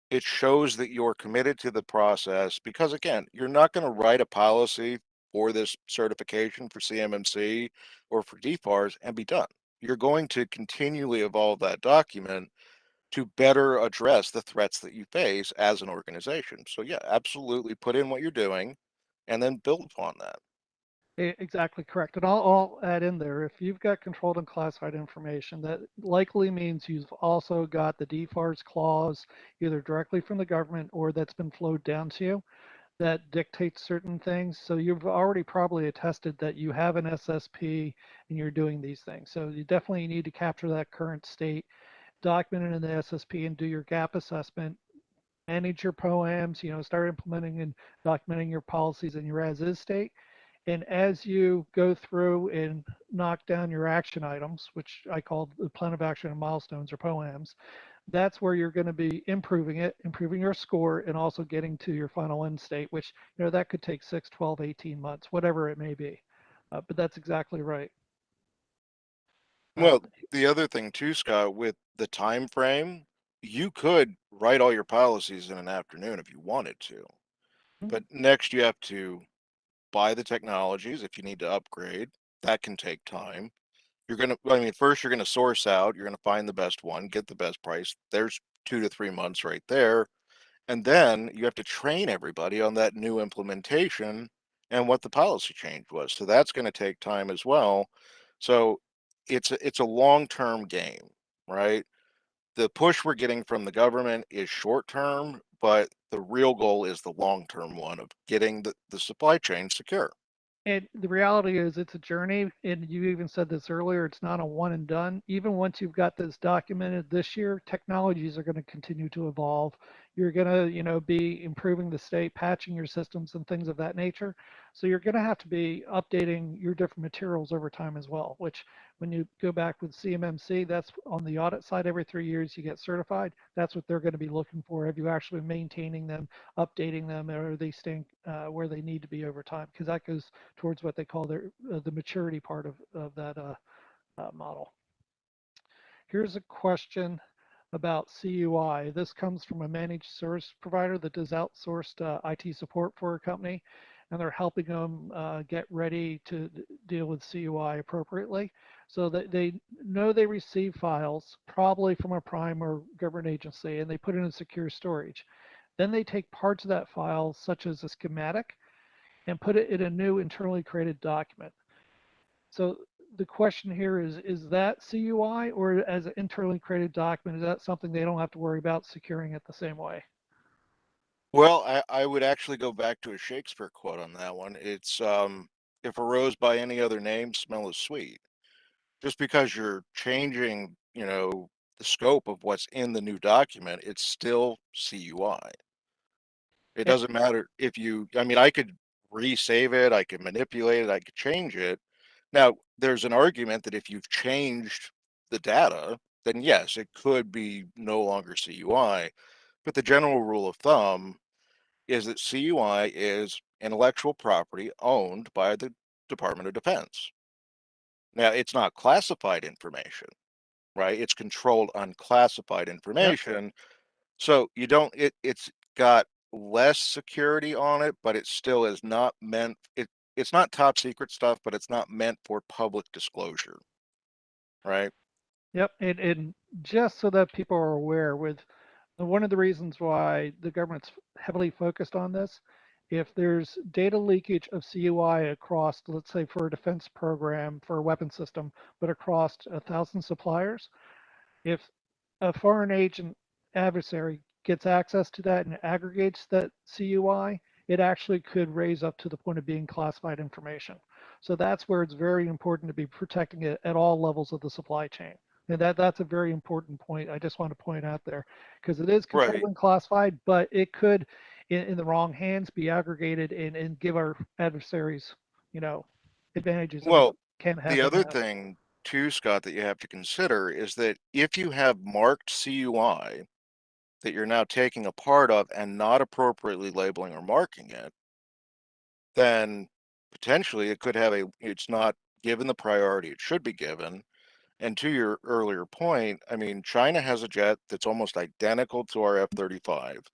it shows that you're committed to the process because again, you're not going to write a policy for this certification for CMMC or for DFARS and be done. You're going to continually evolve that document to better address the threats that you face as an organization. So yeah, absolutely put in what you're doing and then build upon that. Exactly correct. And I'll add in there, if you've got controlled and classified information, that likely means you've also got the DFARS clause, either directly from the government or that's been flowed down to you, that dictates certain things. So you've already probably attested that you have an SSP and you're doing these things. So you definitely need to capture that current state, document it in the SSP and do your gap assessment, manage your POAMs, start implementing and documenting your policies in your as is state. And as you go through and knock down your action items, which I call the plan of action and milestones or POAMs, that's where you're going to be improving it, improving your score, and also getting to your final end state, which, that could take 6, 12, 18 months, whatever it may be. But that's exactly right. Well, Um, the other thing too, Scott, with the time frame, you could write all your policies in an afternoon if you wanted to. But next you have to buy the technologies if you need to upgrade. That can take time. I mean, first you're gonna source out, you're gonna find the best one, get the best price. There's 2 to 3 months right there. And then you have to train everybody on that new implementation and what the policy change was. So that's going to take time as well. So it's a long-term game, right? The push we're getting from the government is short term, but the real goal is the long-term one of getting the supply chain secure. And the reality is it's a journey. And you even said this earlier, it's not a one and done. Even once you've got this documented this year, technologies are going to continue to evolve. You're going to, be improving the state, patching your systems and things of that nature. So you're going to have to be updating your different materials over time as well, which when you go back with CMMC, that's on the audit side. Every 3 years you get certified. That's what they're going to be looking for. Have you actually been maintaining them, updating them, or are they staying where they need to be over time? Because that goes towards what they call the maturity part of that model. Here's a question about CUI. This comes from a managed service provider that does outsourced IT support for a company, and they're helping them get ready to deal with CUI appropriately. So that they know they receive files, probably from a prime or government agency, and they put it in secure storage. Then they take parts of that file, such as a schematic, and put it in a new internally created document. So the question here is that CUI or as an internally created document, is that something they don't have to worry about securing it the same way? Well, I would actually go back to a Shakespeare quote on that one. It's if a rose by any other name smell is sweet. Just because you're changing, the scope of what's in the new document, it's still CUI. It Eh, doesn't matter if I mean, I could resave it, I could manipulate it, I could change it. Now, there's an argument that if you've changed the data, then yes, it could be no longer CUI. But the general rule of thumb is that CUI is intellectual property owned by the Department of Defense. Now, it's not classified information, right? It's controlled unclassified Yep, information. So you don't it's got less security on it, but it still is not meant it's not top secret stuff, but it's not meant for public disclosure, right? yep. And just so that people are aware, with one of the reasons why the government's heavily focused on this, if there's data leakage of CUI across, let's say for a defense program for a weapon system, but across 1,000 suppliers, if a foreign agent adversary gets access to that and aggregates that CUI, it actually could raise up to the point of being classified information. So that's where it's very important to be protecting it at all levels of the supply chain. And that's a very important point. I just want to point out there because it is controlled Right. and classified, but it could, in the wrong hands, be aggregated and give our adversaries, you know, advantages that we Well, can't have the them other have. thing too, Scott, that you have to consider is that if you have marked CUI that you're now taking a part of and not appropriately labeling or marking it, then potentially it could have it's not given the priority it should be given. And to your earlier point, I mean, China has a jet that's almost identical to our F-35.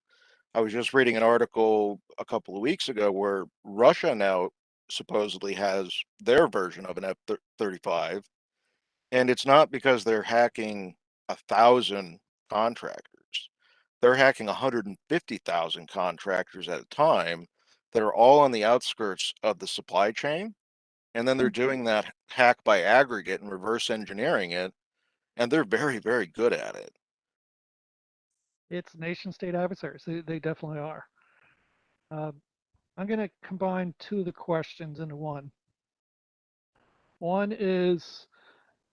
I was just reading an article a couple of weeks ago where Russia now supposedly has their version of an F-35, and it's not because they're hacking 1,000 contractors. They're hacking 150,000 contractors at a time that are all on the outskirts of the supply chain. And then they're doing that hack by aggregate and reverse engineering it, and they're very, very good at it. It's nation state adversaries. They definitely are. Uh, I'm going to combine two of the questions into one. One is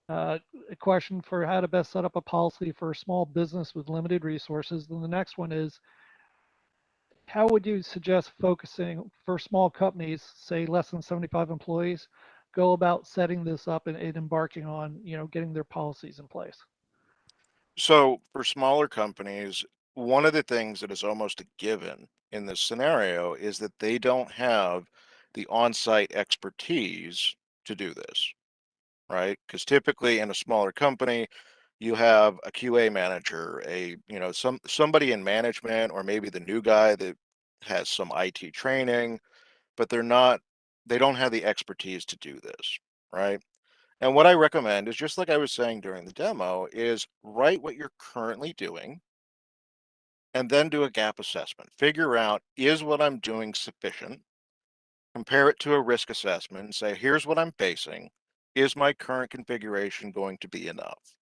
a question for how to best set up a policy for a small business with limited resources. Then the next one is how would you suggest focusing for small companies, say less than 75 employees, go about setting this up and embarking on, getting their policies in place? So for smaller companies, one of the things that is almost a given in this scenario is that they don't have the on-site expertise to do this, right? Because typically in a smaller company, you have a QA manager, somebody in management, or maybe the new guy that has some IT training, but they don't have the expertise to do this, right? And what I recommend is, just like I was saying during the demo, is write what you're currently doing and then do a gap assessment. Figure out, is what I'm doing sufficient? Compare it to a risk assessment and say, here's what I'm facing. Is my current configuration going to be enough?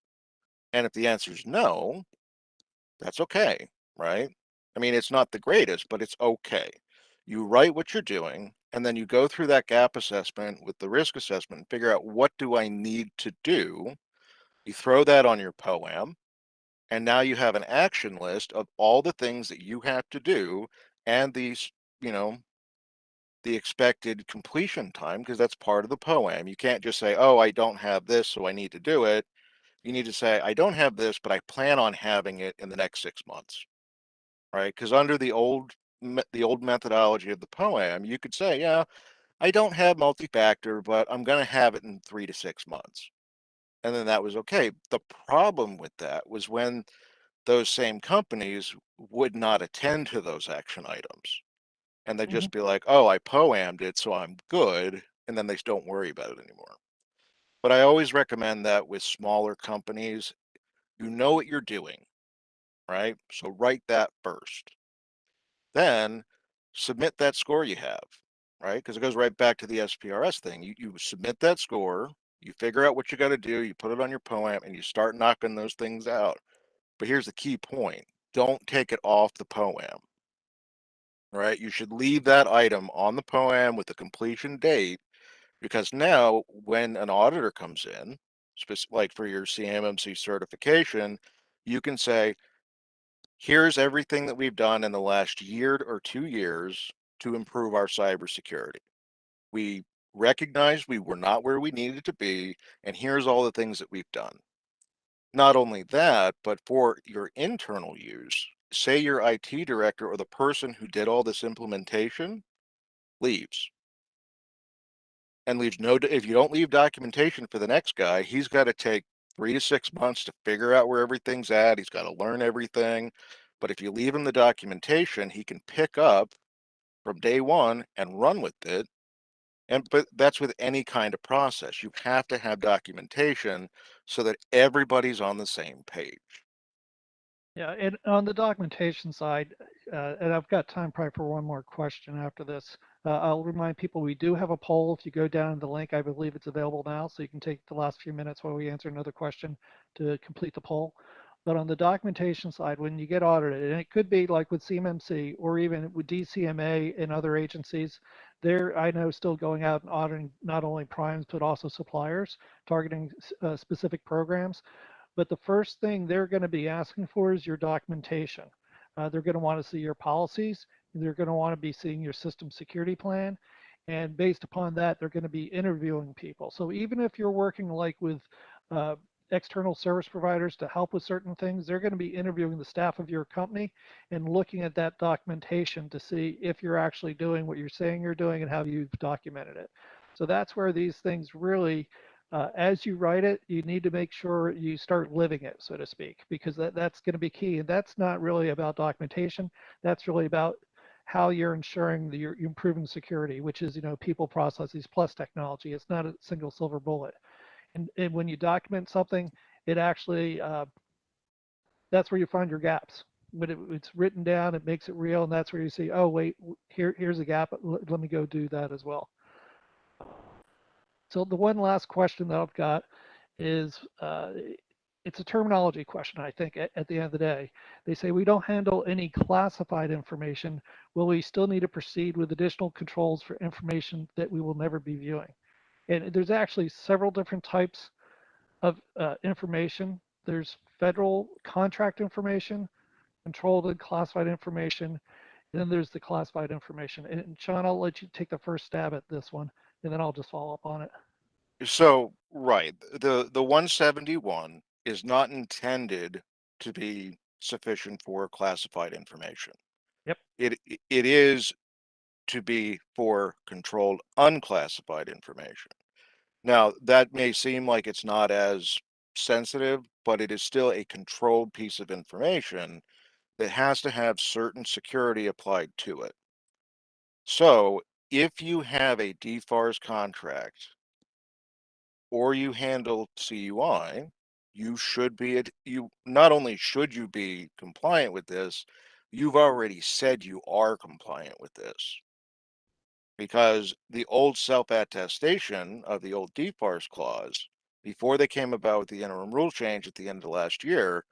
And if the answer is no, that's okay, right? I mean, it's not the greatest, but it's okay. You write what you're doing, and then you go through that gap assessment with the risk assessment and figure out, what do I need to do? You throw that on your POAM, and now you have an action list of all the things that you have to do, and you know, the expected completion time, because that's part of the POAM. You can't just say, oh, I don't have this, so I need to do it. You need to say, I don't have this, but I plan on having it in the next 6 months, right? Because under the old methodology of the POAM, you could say, yeah, I don't have multi-factor, but I'm going to have it in 3 to 6 months. And then that was okay. The problem with that was when those same companies would not attend to those action items. And they'd Hmm. just be like, oh, I POAM'd it, so I'm good. And then they don't worry about it anymore. But I always recommend that with smaller companies, you know what you're doing, right? So write that first. Then submit that score you have, right? Because it goes right back to the SPRS thing. You submit that score, you figure out what you got to do, you put it on your POAM, and you start knocking those things out. But here's the key point: don't take it off the POAM, right? You should leave that item on the POAM with the completion date, because now when an auditor comes in, like for your CMMC certification, you can say, here's everything that we've done in the last year or 2 years to improve our cybersecurity. We recognize we were not where we needed to be, and here's all the things that we've done. Not only that, but for your internal use, say your IT director or the person who did all this implementation leaves and leaves if you don't leave documentation for the next guy, he's got to take 3 to 6 months to figure out where everything's at. He's got to learn everything. But if you leave him the documentation, he can pick up from day one and run with it. But that's with any kind of process. You have to have documentation so that everybody's on the same page. Yeah, and on the documentation side, and I've got time probably for one more question after this. I'll remind people we do have a poll. If you go down the link, I believe it's available now, so you can take the last few minutes while we answer another question to complete the poll. But on the documentation side, when you get audited, and it could be like with CMMC or even with DCMA and other agencies, they're, I know, still going out and auditing not only primes but also suppliers, targeting specific programs. But the first thing they're going to be asking for is your documentation. They're going to want to see your policies. They're going to want to be seeing your system security plan. And based upon that, they're going to be interviewing people. So even if you're working like with uh, external service providers to help with certain things, they're going to be interviewing the staff of your company and looking at that documentation to see if you're actually doing what you're saying you're doing and how you've documented it. So that's where these things really, as you write it, you need to make sure you start living it, so to speak, because that's going to be key. And that's not really about documentation. That's really about how you're ensuring that you're improving security, which is, people, processes, plus technology. It's not a single silver bullet. And when you document something, it actually, that's where you find your gaps. When it's written down, it makes it real, and that's where you see, oh, wait, here's a gap. Let me go do that as well. So the one last question that I've got is, it's a terminology question, I think, at the end of the day. They say we don't handle any classified information. Will we still need to proceed with additional controls for information that we will never be viewing? And there's actually several different types of information. There's federal contract information, controlled and classified information, and then there's the classified information. And Sean, I'll let you take the first stab at this one, and then I'll just follow up on it. So, right, the 171 is not intended to be sufficient for classified information. Yep. It is to be for controlled unclassified information. Now, that may seem like it's not as sensitive, but it is still a controlled piece of information that has to have certain security applied to it. So, if you have a DFARS contract or you handle CUI, you should be you not only should you be compliant with this, you've already said you are compliant with this. Because the old self-attestation of the old DFARS clause, before they came about with the interim rule change at the end of last year,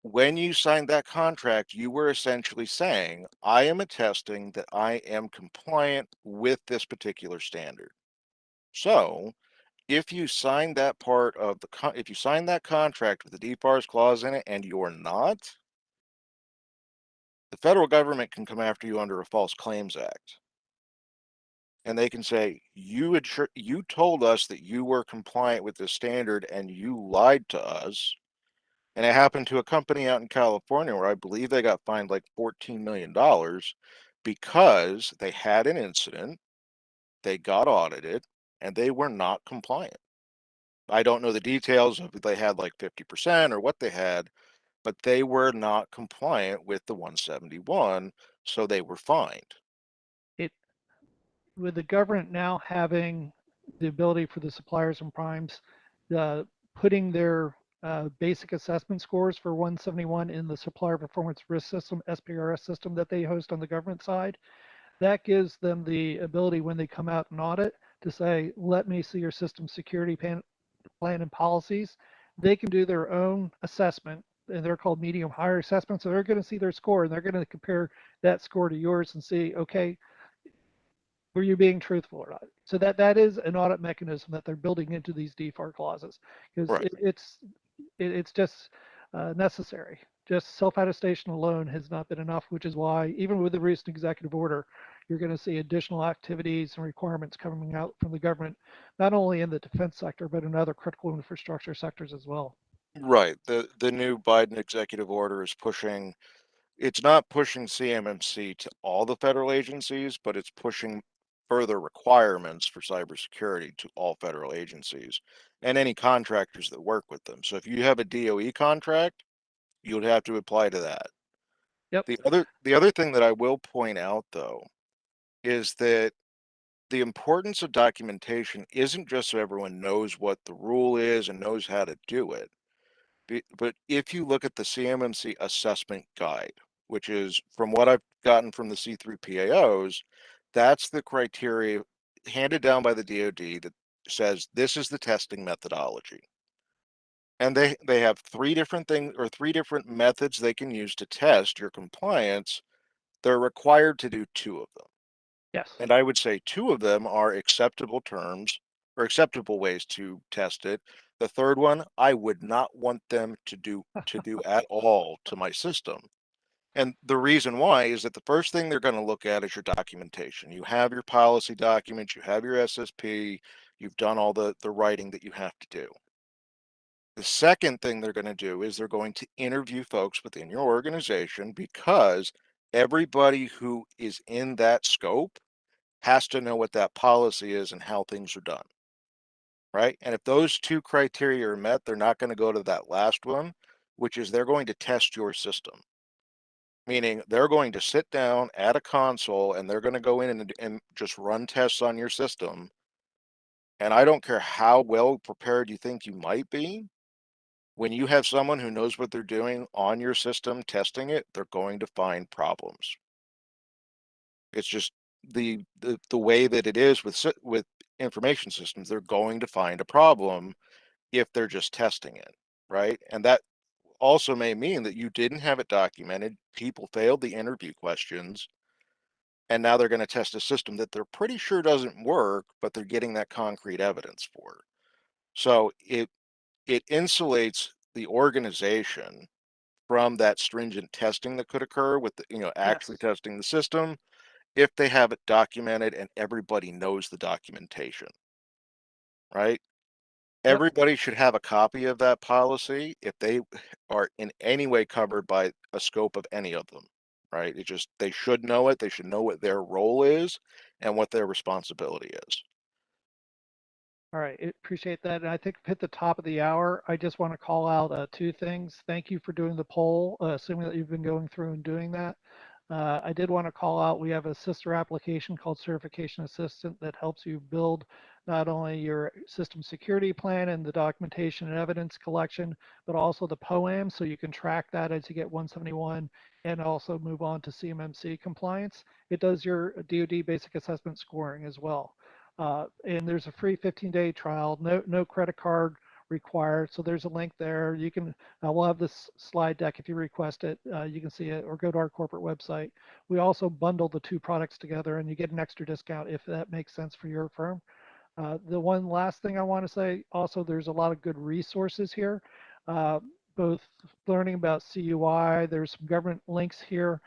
when you signed that contract, you were essentially saying, I am attesting that I am compliant with this particular standard. So if you sign that part of if you sign that contract with the DFARS clause in it and you're not, the federal government can come after you under a False Claims Act. And they can say, you told us that you were compliant with this standard and you lied to us. And it happened to a company out in California where I believe they got fined like $14 million because they had an incident, they got audited, and they were not compliant. I don't know the details of if they had like 50% or what they had, but they were not compliant with the 171, so they were fined. It With the government now having the ability for the suppliers and primes, uh, putting their basic assessment scores for 171 in the supplier performance risk system, SPRS system that they host on the government side, that gives them the ability when they come out and audit to say, let me see your system security plan and policies. They can do their own assessment, and they're called medium higher assessments. So they're going to see their score and they're going to compare that score to yours and see, okay, were you being truthful or not? So that is an audit mechanism that they're building into these DFAR clauses because Right. it's just necessary. Just self-attestation alone has not been enough, which is why even with the recent executive order, you're going to see additional activities and requirements coming out from the government, not only in the defense sector but in other critical infrastructure sectors as well. Right. The new Biden executive order is pushing, it's not pushing CMMC to all the federal agencies, but it's pushing further requirements for cybersecurity to all federal agencies and any contractors that work with them. So if you have a DOE contract, you would have to apply to that. Yep. The other thing that I will point out though is that the importance of documentation isn't just so everyone knows what the rule is and knows how to do it. But if you look at the CMMC assessment guide, which is from what I've gotten from the C3PAOs, that's the criteria handed down by the DoD that says this is the testing methodology. And they have three different things or three different methods they can use to test your compliance. They're required to do two of them. Yes. And I would say two of them are acceptable terms or acceptable ways to test it. The third one, I would not want them to do at all to my system. And the reason why is that the first thing they're going to look at is your documentation. You have your policy documents, you have your SSP, You've done all the writing that you have to do. The second thing they're going to do is they're going to interview folks within your organization, because everybody who is in that scope has to know what that policy is and how things are done, right? And if those two criteria are met, they're not going to go to that last one, which is they're going to test your system. Meaning they're going to sit down at a console and they're going to go in and just run tests on your system. And I don't care how well prepared you think you might be, when you have someone who knows what they're doing on your system testing it, they're going to find problems. It's just the way that it is with information systems. They're going to find a problem if they're just testing it, right? And that also may mean that you didn't have it documented. People failed the interview questions, and now they're going to test a system that they're pretty sure doesn't work, but they're getting that concrete evidence for. So it insulates the organization from that stringent testing that could occur with the, actually Yes. testing the system, if they have it documented and everybody knows the documentation, right? Yep. Everybody should have a copy of that policy if they are in any way covered by a scope of any of them, right? They should know it. They should know what their role is and what their responsibility is. All right, appreciate that. And I think we've hit the top of the hour. I just want to call out two things. Thank you for doing the poll, assuming that you've been going through and doing that. I did want to call out, we have a sister application called Certification Assistant that helps you build not only your system security plan and the documentation and evidence collection, but also the POAM, so you can track that as you get 171 and also move on to CMMC compliance. It does your DoD basic assessment scoring as well. And there's a free 15-day trial, no credit card required. So there's a link there. You can, we'll have this slide deck if you request it. You can see it or go to our corporate website. We also bundle the two products together and you get an extra discount if that makes sense for your firm. The one last thing I want to say, also, there's a lot of good resources here, uh, both learning about CUI, there's some government links here.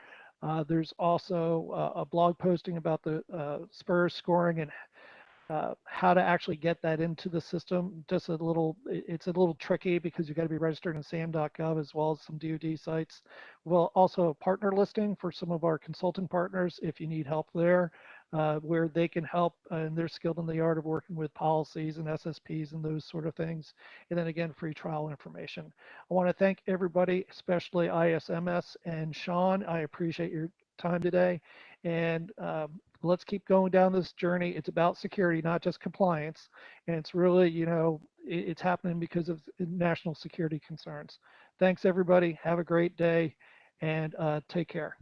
There's also a blog posting about the SPURS scoring and how to actually get that into the system. Just a little, it's a little tricky because you got to be registered in SAM.gov as well as some DoD sites. We'll also a partner listing for some of our consulting partners if you need help there, where they can help and they're skilled in the art of working with policies and SSPs and those sort of things. And then again, free trial information. I want to thank everybody, especially ISMS and Sean. I appreciate your time today. And let's keep going down this journey. It's about security, not just compliance. And it's really, it's happening because of national security concerns. Thanks, everybody. Have a great day and take care.